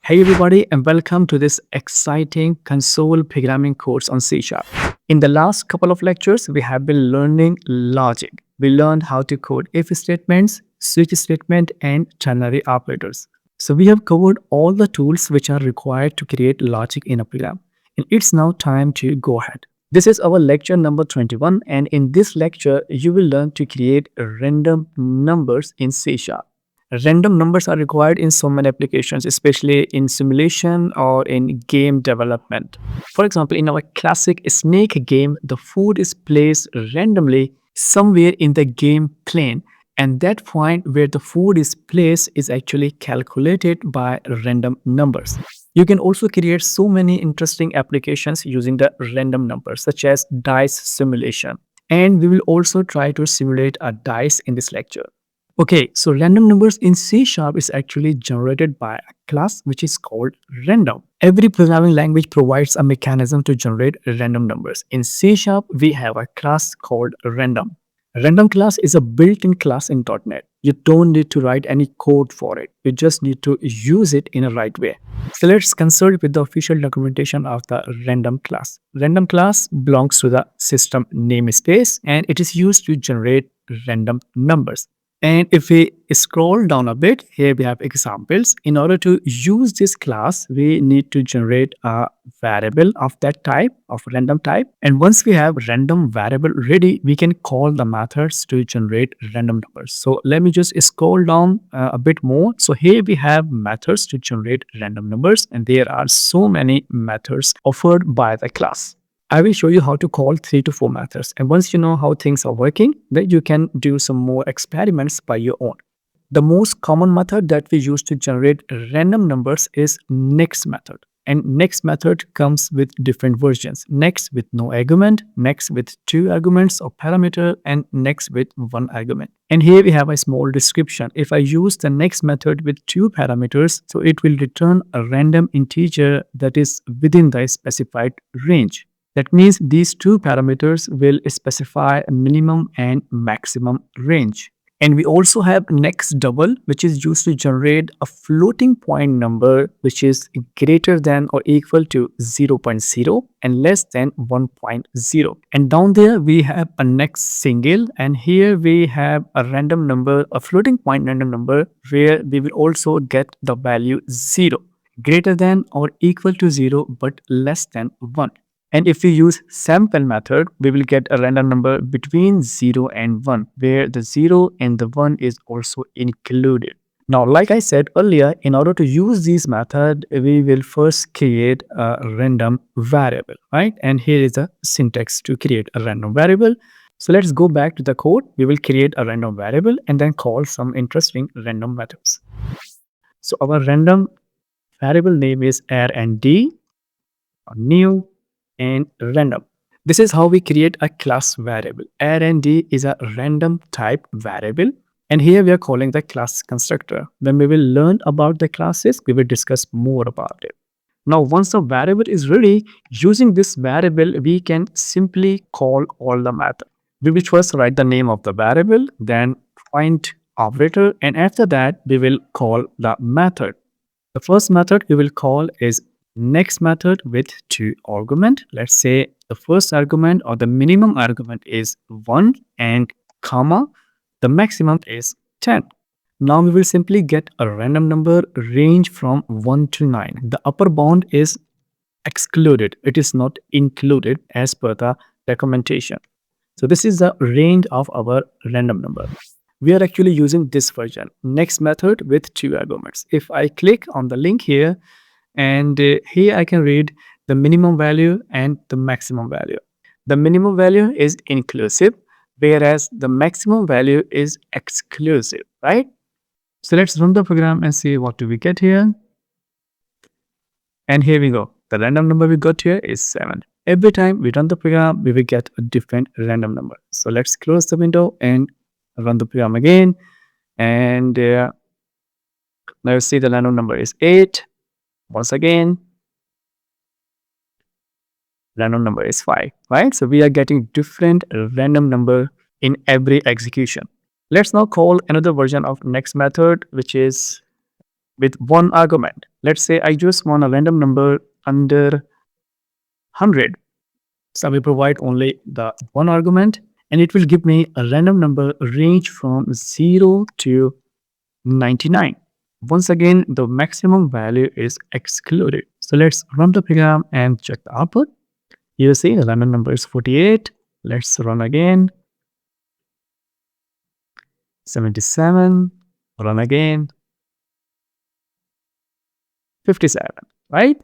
Hey everybody, and welcome to this exciting console programming course on C Sharp. In the last couple of lectures, we have been learning logic. We learned how to code if statements, switch statement, and ternary operators. So we have covered all the tools which are required to create logic in a program. And it's now time to go ahead. This is our lecture number 21, and in this lecture, you will learn to create random numbers in C Sharp. Random numbers are required in so many applications, especially in simulation or in game development. For example, in our classic snake game, the food is placed randomly somewhere in the game plane, and that point where the food is placed is actually calculated by random numbers. You can also create so many interesting applications using the random numbers, such as dice simulation. And we will also try to simulate a dice in this lecture. Okay, so random numbers in C Sharp is actually generated by a class which is called random. Every programming language provides a mechanism to generate random numbers. In C Sharp, we have a class called random. Random class is a built-in class in .NET. You don't need to write any code for it. You just need to use it in a right way. So let's consult with the official documentation of the random class. Random class belongs to the system namespace and it is used to generate random numbers. And if we scroll down a bit, here we have examples. In order to use this class, we need to generate a variable of that type, of random type. And once we have random variable ready, we can call the methods to generate random numbers. So let me just scroll down a bit more. So here we have methods to generate random numbers, and there are so many methods offered by the class. I will show you how to call 3 to 4 methods, and once you know how things are working, then you can do some more experiments by your own. The most common method that we use to generate random numbers is next method. And next method comes with different versions. Next with no argument, next with 2 arguments or parameter, and next with 1 argument. And here we have a small description. If I use the next method with 2 parameters, so it will return a random integer that is within the specified range. That means these 2 parameters will specify a minimum and maximum range. And we also have NextDouble, which is used to generate a floating point number which is greater than or equal to 0.0 and less than 1.0. And down there we have a next single, and here we have a random number, a floating point random number, where we will also get the value 0, greater than or equal to 0 but less than 1. And if we use sample method, we will get a random number between 0 and 1, where the 0 and the 1 is also included. Now, like I said earlier, in order to use this method, we will first create a random variable, right? And here is the syntax to create a random variable. So let's go back to the code. We will create a random variable and then call some interesting random methods. So our random variable name is rnd, new, and random. This is how we create a class variable. rnd is a random type variable, and here we are calling the class constructor. When we will learn about the classes, we will discuss more about it. Now, once the variable is ready, using this variable, we can simply call all the methods. We will first write the name of the variable, then find operator, and after that, we will call the method. The first method we will call is next method with 2 argument. Let's say the first argument or the minimum argument is 1 and comma, the maximum is 10. Now we will simply get a random number range from 1 to 9. The upper bound is excluded. It is not included as per the documentation. So this is the range of our random number. We are actually using this version, next method with 2 arguments. If I click on the link here, and here I can read the minimum value and the maximum value. The minimum value is inclusive, whereas the maximum value is exclusive, right? So let's run the program and see what do we get here. And here we go. The random number we got here is 7. Every time we run the program, we will get a different random number. So let's close the window and run the program again. And now you see the random number is 8. Once again, random number is 5, right? So we are getting different random number in every execution. Let's now call another version of next method, which is with one argument. Let's say I just want a random number under 100. So I will provide only the one argument and it will give me a random number range from 0 to 99. Once again, the maximum value is excluded. So let's run the program and check the output. You see the random number is 48. Let's run again. 77. Run again. 57, right?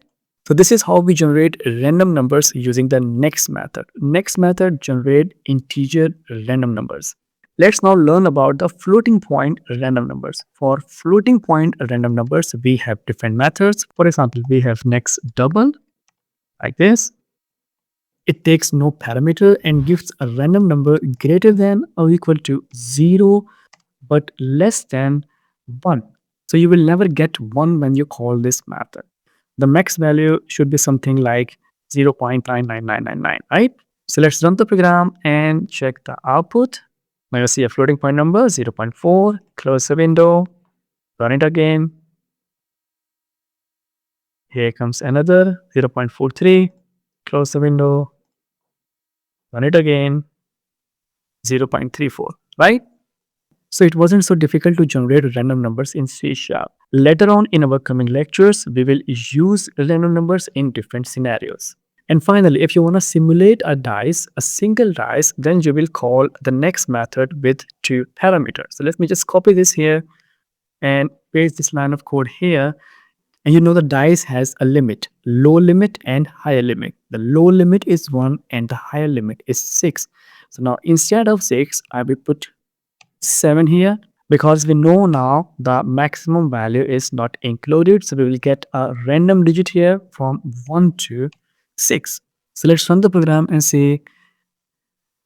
So this is how we generate random numbers using the next method. Next method generate integer random numbers. Let's now learn about the floating point random numbers. For floating point random numbers, we have different methods. For example, we have NextDouble, like this. It takes no parameter and gives a random number greater than or equal to 0 but less than 1. So you will never get 1 when you call this method. The max value should be something like 0.99999, right? So let's run the program and check the output. Now you see a floating point number 0.4, close the window, run it again. Here comes another 0.43, close the window, run it again, 0.34, right? So it wasn't so difficult to generate random numbers in C#. Later on in our coming lectures, we will use random numbers in different scenarios. And finally, if you want to simulate a dice, a single dice, then you will call the next method with 2 parameters. So let me just copy this here and paste this line of code here. And you know the dice has a limit, low limit and higher limit. The low limit is 1 and the higher limit is 6. So now instead of 6, I will put 7 here because we know now the maximum value is not included. So we will get a random digit here from 1 to 6. So let's run the program and see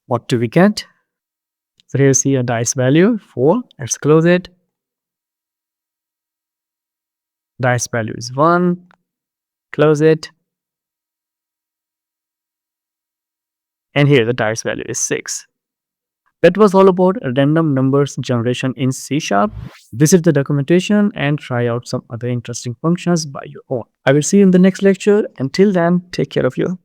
what do we get. So here you see a dice value 4. Let's close it. Dice value is 1. Close it. And here the dice value is 6. That was all about random numbers generation in C#. Visit the documentation and try out some other interesting functions by your own. I will see you in the next lecture. Until then, take care of you.